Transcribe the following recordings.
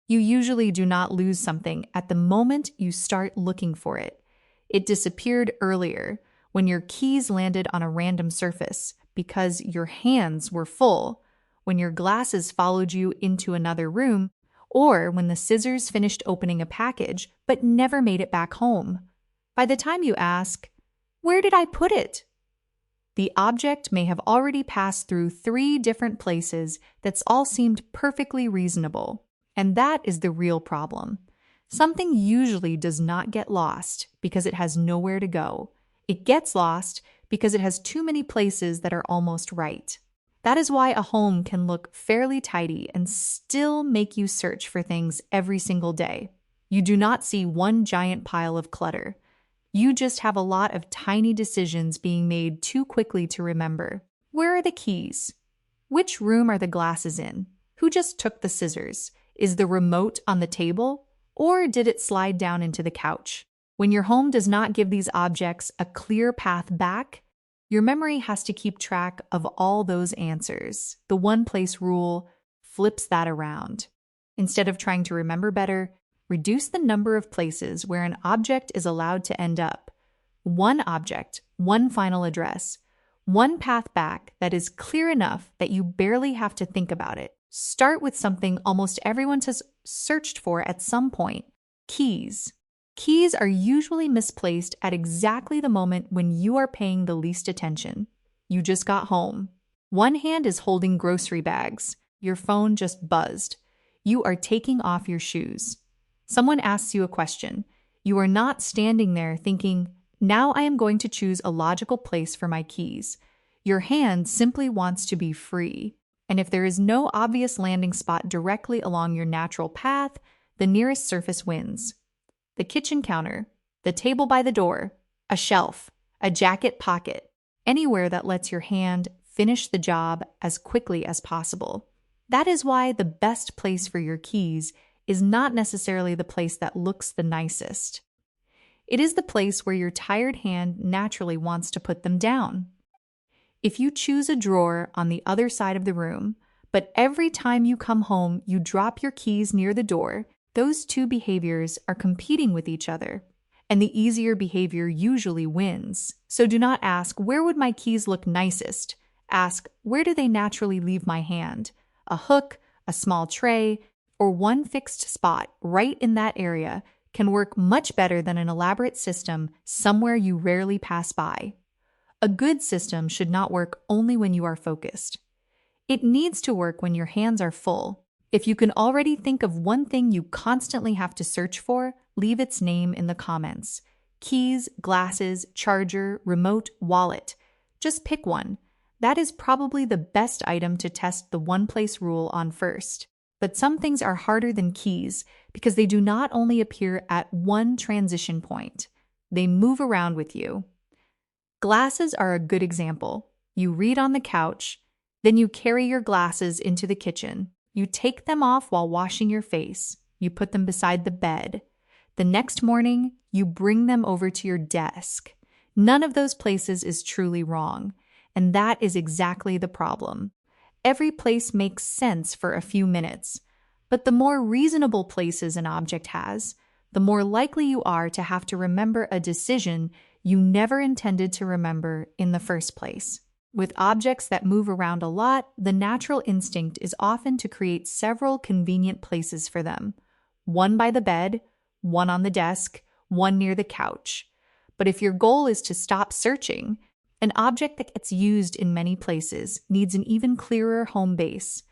You usually do not lose something at the moment you start looking for it. It disappeared earlier when your keys landed on a random surface because your hands were full, when your glasses followed you into another room, or when the scissors finished opening a package but never made it back home. By the time you ask, "Where did I put it?" the object may have already passed through 3 different places that's all seemed perfectly reasonable. And that is the real problem. Something usually does not get lost because it has nowhere to go. It gets lost because it has too many places that are almost right. That is why a home can look fairly tidy and still make you search for things every single day. You do not see one giant pile of clutter. You just have a lot of tiny decisions being made too quickly to remember. Where are the keys? Which room are the glasses in? Who just took the scissors? Is the remote on the table? Or did it slide down into the couch? When your home does not give these objects a clear path back, your memory has to keep track of all those answers. The one-place rule flips that around. Instead of trying to remember better, reduce the number of places where an object is allowed to end up. One object, one final address, one path back that is clear enough that you barely have to think about it. Start with something almost everyone has searched for at some point: keys. Keys are usually misplaced at exactly the moment when you are paying the least attention. You just got home. One hand is holding grocery bags. Your phone just buzzed. You are taking off your shoes. Someone asks you a question. You are not standing there thinking, "Now I am going to choose a logical place for my keys." Your hand simply wants to be free. And if there is no obvious landing spot directly along your natural path, the nearest surface wins. The kitchen counter, the table by the door, a shelf, a jacket pocket, anywhere that lets your hand finish the job as quickly as possible. That is why the best place for your keys is not necessarily the place that looks the nicest. It is the place where your tired hand naturally wants to put them down. If you choose a drawer on the other side of the room, but every time you come home you drop your keys near the door, those two behaviors are competing with each other, and the easier behavior usually wins. So do not ask, "Where would my keys look nicest?" Ask, "Where do they naturally leave my hand?" A hook, a small tray, or one fixed spot right in that area can work much better than an elaborate system somewhere you rarely pass by. A good system should not work only when you are focused. It needs to work when your hands are full. If you can already think of one thing you constantly have to search for, leave its name in the comments. Keys, glasses, charger, remote, wallet. Just pick one. That is probably the best item to test the one-place rule on first. But some things are harder than keys because they do not only appear at one transition point. They move around with you. Glasses are a good example. You read on the couch, then you carry your glasses into the kitchen. You take them off while washing your face. You put them beside the bed. The next morning, you bring them over to your desk. None of those places is truly wrong, and that is exactly the problem. Every place makes sense for a few minutes, but the more reasonable places an object has, the more likely you are to have to remember a decision you never intended to remember in the first place. With objects that move around a lot, the natural instinct is often to create several convenient places for them. One by the bed, one on the desk, one near the couch. But if your goal is to stop searching, an object that gets used in many places needs an even clearer home base.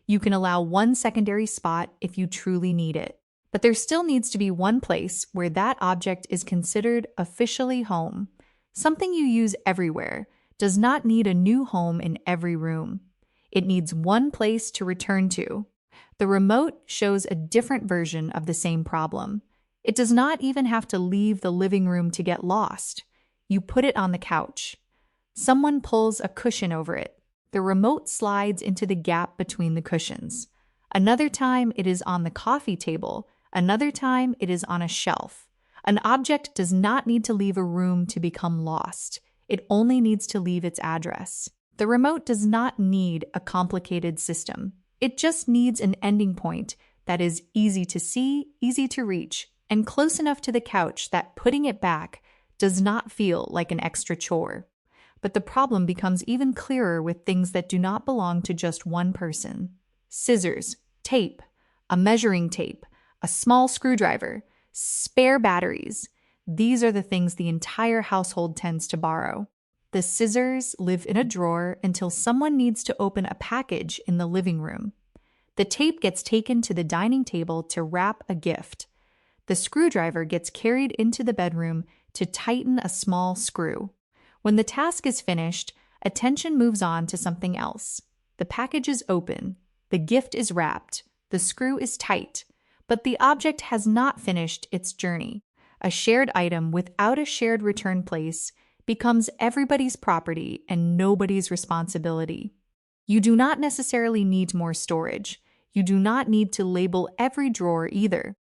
You can allow one secondary spot if you truly need it. But there still needs to be one place where that object is considered officially home. Something you use everywhere does not need a new home in every room. It needs one place to return to. The remote shows a different version of the same problem. It does not even have to leave the living room to get lost. You put it on the couch. Someone pulls a cushion over it. The remote slides into the gap between the cushions. Another time it is on the coffee table. Another time it is on a shelf. An object does not need to leave a room to become lost. It only needs to leave its address. The remote does not need a complicated system. It just needs an ending point that is easy to see, easy to reach, and close enough to the couch that putting it back does not feel like an extra chore. But the problem becomes even clearer with things that do not belong to just one person. Scissors, tape, a measuring tape, a small screwdriver, spare batteries. These are the things the entire household tends to borrow. The scissors live in a drawer until someone needs to open a package in the living room. The tape gets taken to the dining table to wrap a gift. The screwdriver gets carried into the bedroom to tighten a small screw. When the task is finished, attention moves on to something else. The package is open, the gift is wrapped, the screw is tight, but the object has not finished its journey. A shared item without a shared return place becomes everybody's property and nobody's responsibility. You do not necessarily need more storage. You do not need to label every drawer either.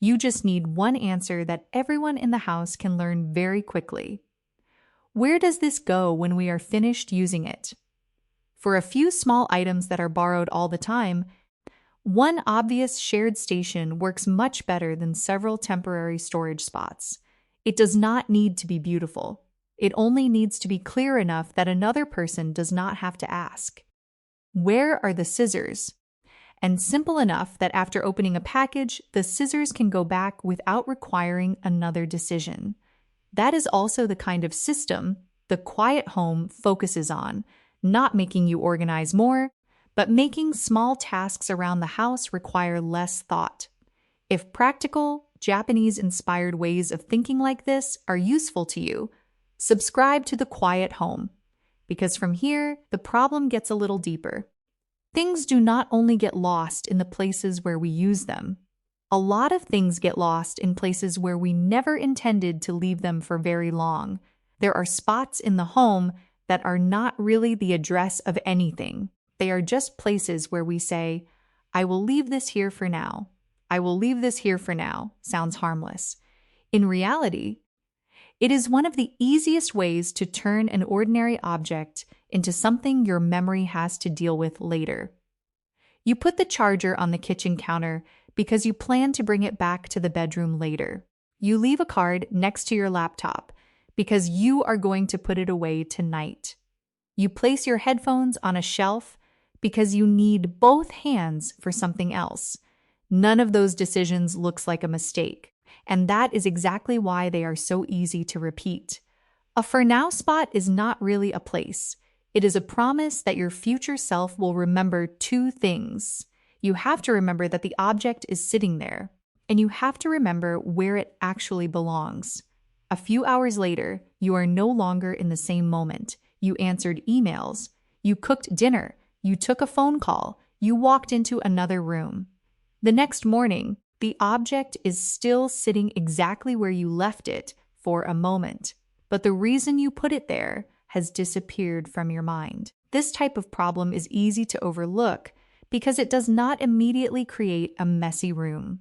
You just need one answer that everyone in the house can learn very quickly. Where does this go when we are finished using it? For a few small items that are borrowed all the time, one obvious shared station works much better than several temporary storage spots. It does not need to be beautiful. It only needs to be clear enough that another person does not have to ask, "Where are the scissors?" And simple enough that after opening a package, the scissors can go back without requiring another decision. That is also the kind of system the quiet home focuses on, not making you organize more, but making small tasks around the house require less thought. If practical, Japanese-inspired ways of thinking like this are useful to you, subscribe to The Quiet Home, because from here, the problem gets a little deeper. Things do not only get lost in the places where we use them. A lot of things get lost in places where we never intended to leave them for very long. There are spots in the home that are not really the address of anything. They are just places where we say, "I will leave this here for now. I will leave this here for now." Sounds harmless. In reality, it is one of the easiest ways to turn an ordinary object into something your memory has to deal with later. You put the charger on the kitchen counter because you plan to bring it back to the bedroom later. You leave a card next to your laptop because you are going to put it away tonight. You place your headphones on a shelf because you need both hands for something else. None of those decisions looks like a mistake, and that is exactly why they are so easy to repeat. A for now spot is not really a place. It is a promise that your future self will remember two things. You have to remember that the object is sitting there, and you have to remember where it actually belongs. A few hours later, you are no longer in the same moment. You answered emails, you cooked dinner, you took a phone call, you walked into another room. The next morning, the object is still sitting exactly where you left it for a moment, but the reason you put it there has disappeared from your mind. This type of problem is easy to overlook because it does not immediately create a messy room.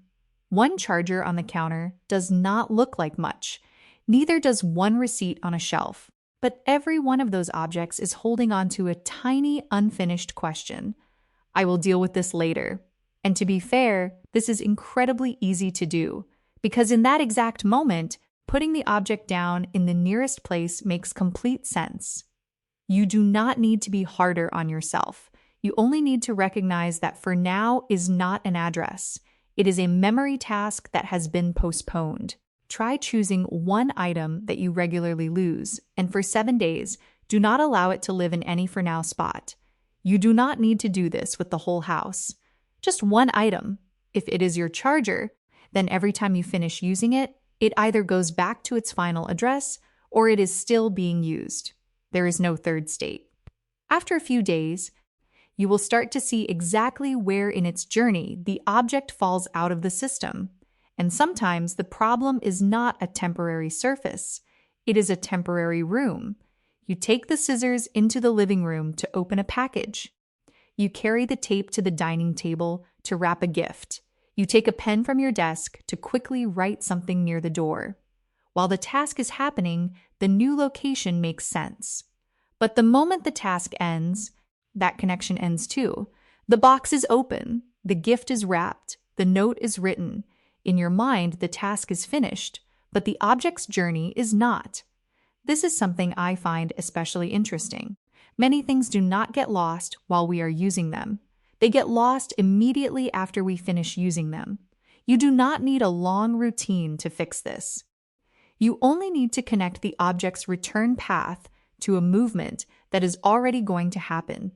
One charger on the counter does not look like much. Neither does one receipt on a shelf. But every one of those objects is holding on to a tiny, unfinished question. I will deal with this later. And to be fair, this is incredibly easy to do, because in that exact moment, putting the object down in the nearest place makes complete sense. You do not need to be harder on yourself. You only need to recognize that for now is not an address. It is a memory task that has been postponed. Try choosing one item that you regularly lose, and for 7 days, do not allow it to live in any for now spot. You do not need to do this with the whole house. Just one item. If it is your charger, then every time you finish using it, it either goes back to its final address or it is still being used. There is no third state. After a few days, you will start to see exactly where in its journey the object falls out of the system. And sometimes the problem is not a temporary surface. It is a temporary room. You take the scissors into the living room to open a package. You carry the tape to the dining table to wrap a gift. You take a pen from your desk to quickly write something near the door. While the task is happening, the new location makes sense. But the moment the task ends, that connection ends too. The box is open, the gift is wrapped, The note is written. In your mind, the task is finished, but the object's journey is not. This is something I find especially interesting. Many things do not get lost while we are using them. They get lost immediately after we finish using them. You do not need a long routine to fix this. You only need to connect the object's return path to a movement that is already going to happen.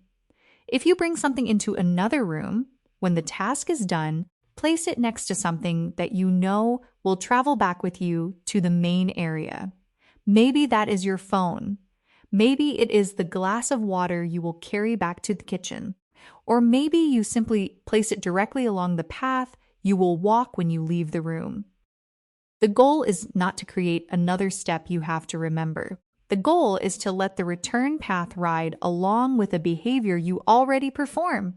If you bring something into another room, when the task is done, place it next to something that you know will travel back with you to the main area. Maybe that is your phone. Maybe it is the glass of water you will carry back to the kitchen. Or maybe you simply place it directly along the path you will walk when you leave the room. The goal is not to create another step you have to remember. The goal is to let the return path ride along with a behavior you already perform.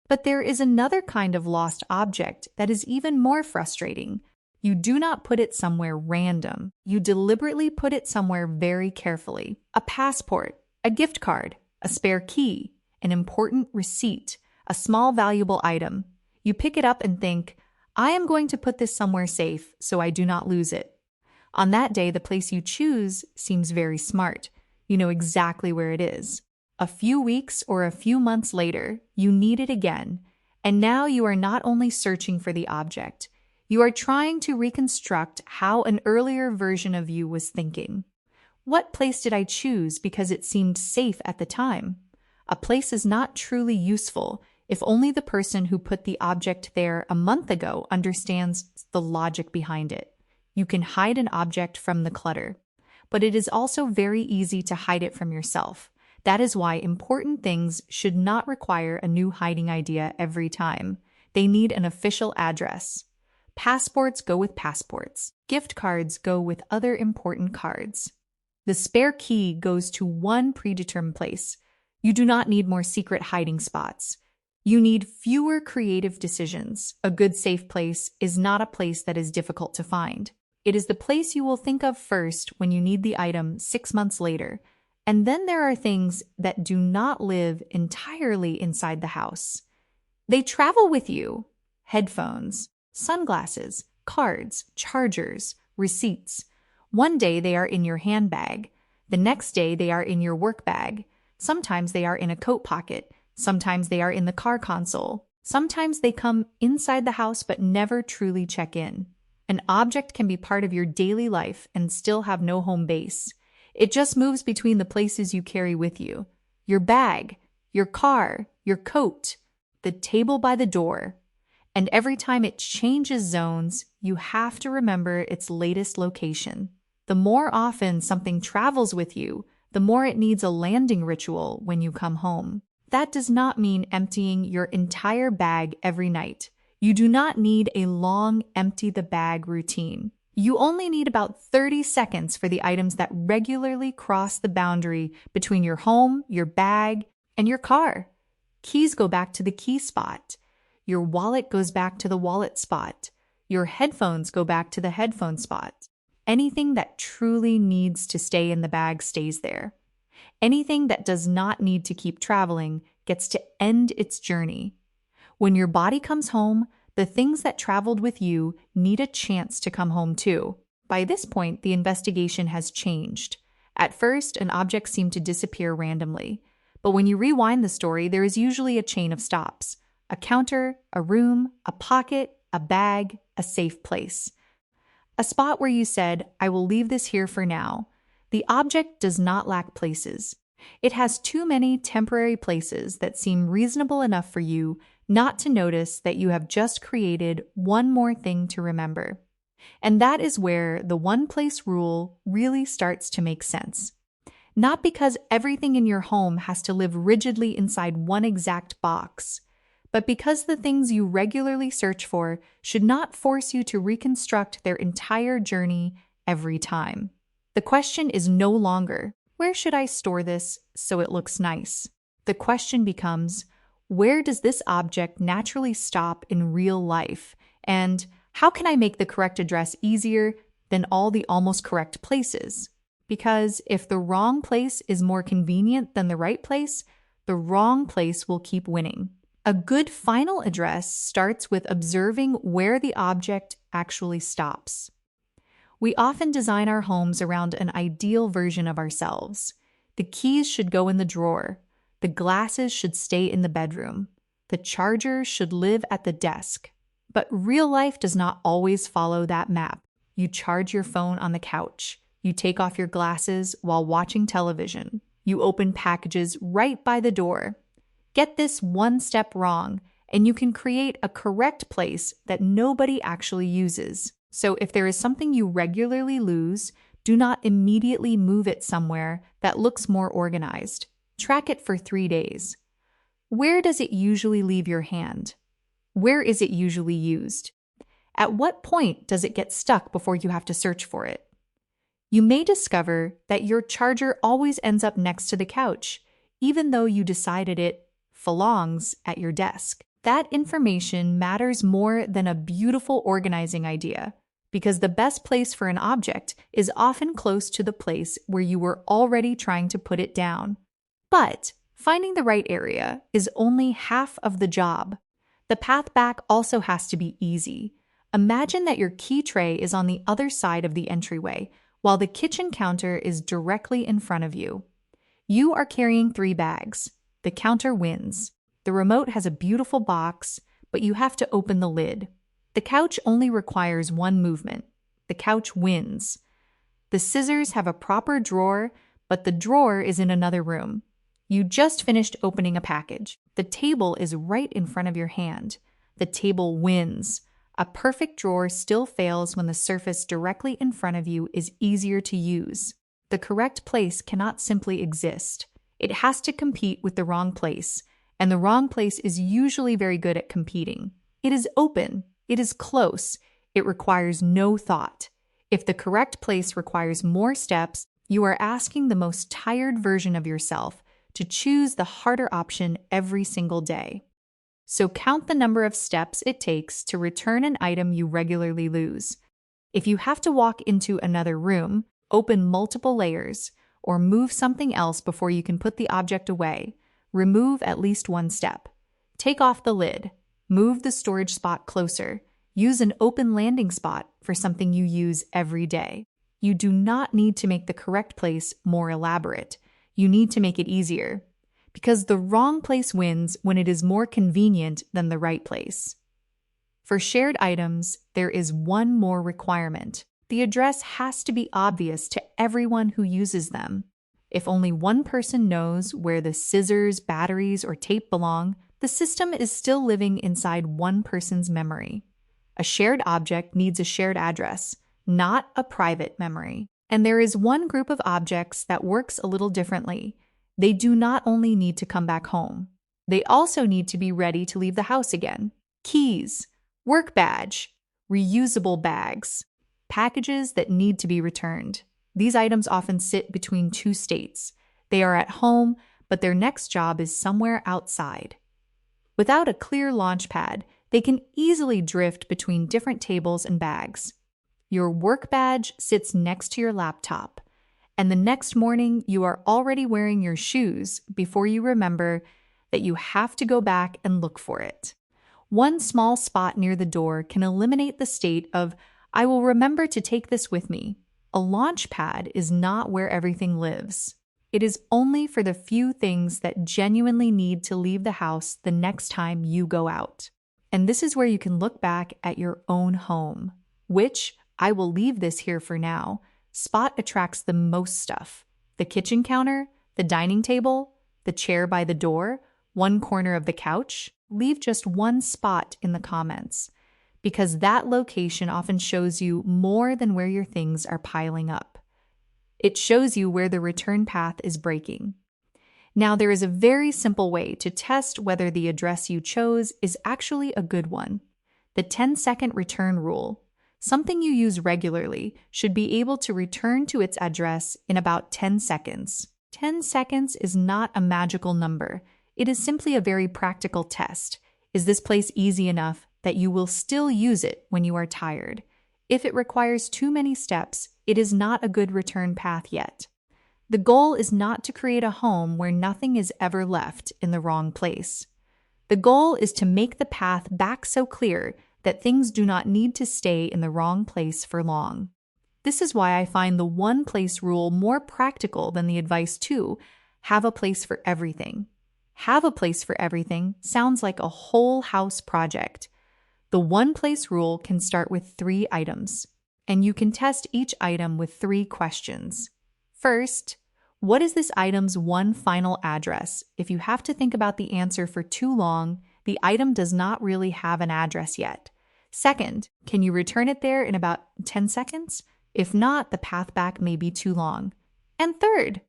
But there is another kind of lost object that is even more frustrating. You do not put it somewhere random. You deliberately put it somewhere very carefully. A passport, a gift card, a spare key, an important receipt, a small valuable item. You pick it up and think, I am going to put this somewhere safe so I do not lose it. On that day, the place you choose seems very smart. You know exactly where it is. A few weeks or a few months later, you need it again, and now you are not only searching for the object, you are trying to reconstruct how an earlier version of you was thinking. What place did I choose because it seemed safe at the time? A place is not truly useful if only the person who put the object there a month ago understands the logic behind it. You can hide an object from the clutter, but it is also very easy to hide it from yourself. That is why important things should not require a new hiding idea every time. They need an official address. Passports go with passports. Gift cards go with other important cards. The spare key goes to one predetermined place. You do not need more secret hiding spots. You need fewer creative decisions. A good safe place is not a place that is difficult to find. It is the place you will think of first when you need the item 6 months later. And then there are things that do not live entirely inside the house. They travel with you. Headphones, sunglasses, cards, chargers, receipts. One day they are in your handbag. The next day they are in your work bag. Sometimes they are in a coat pocket. Sometimes they are in the car console. Sometimes they come inside the house but never truly check in. An object can be part of your daily life and still have no home base. It just moves between the places you carry with you. Your bag, your car, your coat, the table by the door. And every time it changes zones, you have to remember its latest location. The more often something travels with you, the more it needs a landing ritual when you come home. That does not mean emptying your entire bag every night. You do not need a long empty the bag routine. You only need about 30 seconds for the items that regularly cross the boundary between your home, your bag, and your car. Keys go back to the key spot. Your wallet goes back to the wallet spot. Your headphones go back to the headphone spot. Anything that truly needs to stay in the bag stays there. Anything that does not need to keep traveling gets to end its journey. When your body comes home, the things that traveled with you need a chance to come home too. By this point, the investigation has changed. At first, an object seemed to disappear randomly. But when you rewind the story, there is usually a chain of stops. A counter, a room, a pocket, a bag, a safe place. A spot where you said, I will leave this here for now. The object does not lack places. It has too many temporary places that seem reasonable enough for you not to notice that you have just created one more thing to remember. And that is where the one-place rule really starts to make sense. Not because everything in your home has to live rigidly inside one exact box, but because the things you regularly search for should not force you to reconstruct their entire journey every time. The question is no longer, where should I store this so it looks nice? The question becomes, where does this object naturally stop in real life? And how can I make the correct address easier than all the almost correct places? Because if the wrong place is more convenient than the right place, the wrong place will keep winning. A good final address starts with observing where the object actually stops. We often design our homes around an ideal version of ourselves. The keys should go in the drawer. The glasses should stay in the bedroom. The charger should live at the desk. But real life does not always follow that map. You charge your phone on the couch. You take off your glasses while watching television. You open packages right by the door. Get this one step wrong, and you can create a correct place that nobody actually uses. So if there is something you regularly lose, do not immediately move it somewhere that looks more organized. Track it for 3 days. Where does it usually leave your hand? Where is it usually used? At what point does it get stuck before you have to search for it? You may discover that your charger always ends up next to the couch, even though you decided it belongs at your desk. That information matters more than a beautiful organizing idea, because the best place for an object is often close to the place where you were already trying to put it down. But finding the right area is only half of the job. The path back also has to be easy. Imagine that your key tray is on the other side of the entryway, while the kitchen counter is directly in front of you. You are carrying 3 bags. The counter wins. The remote has a beautiful box, but you have to open the lid. The couch only requires one movement. The couch wins. The scissors have a proper drawer, but the drawer is in another room. You just finished opening a package. The table is right in front of your hand. The table wins. A perfect drawer still fails when the surface directly in front of you is easier to use. The correct place cannot simply exist. It has to compete with the wrong place, and the wrong place is usually very good at competing. It is open. It is close. It requires no thought. If the correct place requires more steps, you are asking the most tired version of yourself to choose the harder option every single day. So count the number of steps it takes to return an item you regularly lose. If you have to walk into another room, open multiple layers, or move something else before you can put the object away, remove at least one step. Take off the lid. Move the storage spot closer. Use an open landing spot for something you use every day. You do not need to make the correct place more elaborate. You need to make it easier. Because the wrong place wins when it is more convenient than the right place. For shared items, there is one more requirement. The address has to be obvious to everyone who uses them. If only one person knows where the scissors, batteries, or tape belong, the system is still living inside one person's memory. A shared object needs a shared address, not a private memory. And there is one group of objects that works a little differently. They do not only need to come back home. They also need to be ready to leave the house again. Keys, work badge, reusable bags, packages that need to be returned. These items often sit between 2 states. They are at home, but their next job is somewhere outside. Without a clear launchpad, they can easily drift between different tables and bags. Your work badge sits next to your laptop, and the next morning you are already wearing your shoes before you remember that you have to go back and look for it. One small spot near the door can eliminate the state of, I will remember to take this with me. A launch pad is not where everything lives. It is only for the few things that genuinely need to leave the house the next time you go out. And this is where you can look back at your own home, which, I will leave this here for now, spot attracts the most stuff. The kitchen counter, the dining table, the chair by the door, one corner of the couch. Leave just one spot in the comments, because that location often shows you more than where your things are piling up. It shows you where the return path is breaking. Now, there is a very simple way to test whether the address you chose is actually a good one. The 10-second return rule. Something you use regularly should be able to return to its address in about 10 seconds. 10 seconds is not a magical number. It is simply a very practical test. Is this place easy enough that you will still use it when you are tired? If it requires too many steps, it is not a good return path yet. The goal is not to create a home where nothing is ever left in the wrong place. The goal is to make the path back so clear that things do not need to stay in the wrong place for long. This is why I find the one place rule more practical than the advice to have a place for everything. Have a place for everything sounds like a whole house project. The one place rule can start with 3 items, and you can test each item with 3 questions. First, what is this item's one final address? If you have to think about the answer for too long, the item does not really have an address yet. Second, can you return it there in about 10 seconds? If not, the path back may be too long. And third,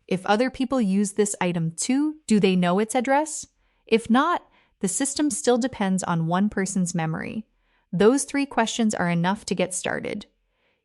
if other people use this item too, do they know its address? If not, the system still depends on one person's memory. Those 3 questions are enough to get started.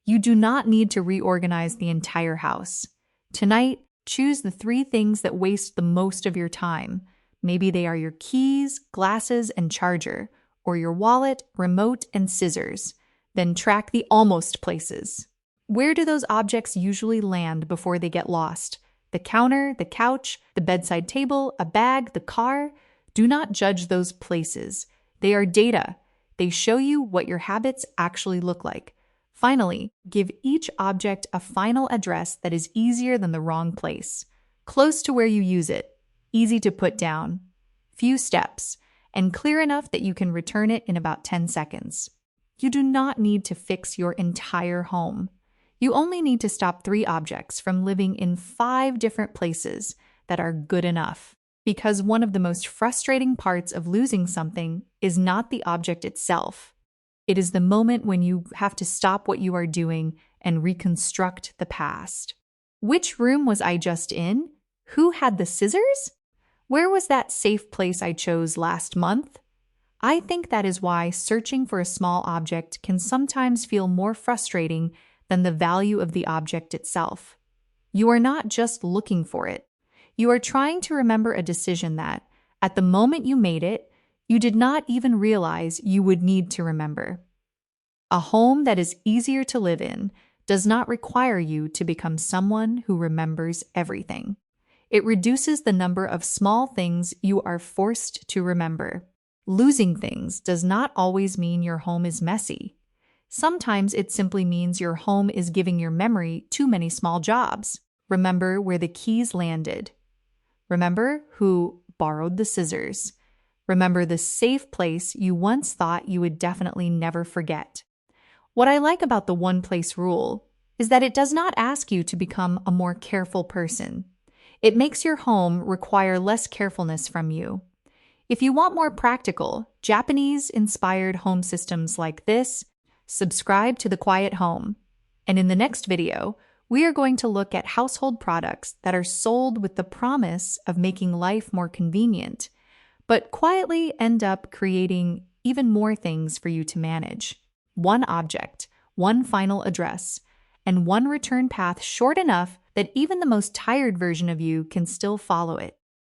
You do not need to reorganize the entire house. Tonight, choose the 3 things that waste the most of your time. Maybe they are your keys, glasses, and charger, or your wallet, remote, and scissors. Then track the almost places. Where do those objects usually land before they get lost? The counter, the couch, the bedside table, a bag, the car? Do not judge those places. They are data. They show you what your habits actually look like. Finally, give each object a final address that is easier than the wrong place. Close to where you use it, easy to put down, few steps, and clear enough that you can return it in about 10 seconds. You do not need to fix your entire home. You only need to stop 3 objects from living in 5 different places that are good enough. Because one of the most frustrating parts of losing something is not the object itself. It is the moment when you have to stop what you are doing and reconstruct the past. Which room was I just in? Who had the scissors? Where was that safe place I chose last month? I think that is why searching for a small object can sometimes feel more frustrating than the value of the object itself. You are not just looking for it. You are trying to remember a decision that, at the moment you made it, you did not even realize you would need to remember. A home that is easier to live in does not require you to become someone who remembers everything. It reduces the number of small things you are forced to remember. Losing things does not always mean your home is messy. Sometimes it simply means your home is giving your memory too many small jobs. Remember where the keys landed. Remember who borrowed the scissors. Remember the safe place you once thought you would definitely never forget. What I like about the one place rule is that it does not ask you to become a more careful person. It makes your home require less carefulness from you. If you want more practical, Japanese-inspired home systems like this, subscribe to The Quiet Home. And in the next video, we are going to look at household products that are sold with the promise of making life more convenient, but quietly end up creating even more things for you to manage. One object, one final address, and one return path short enough that even the most tired version of you can still follow it.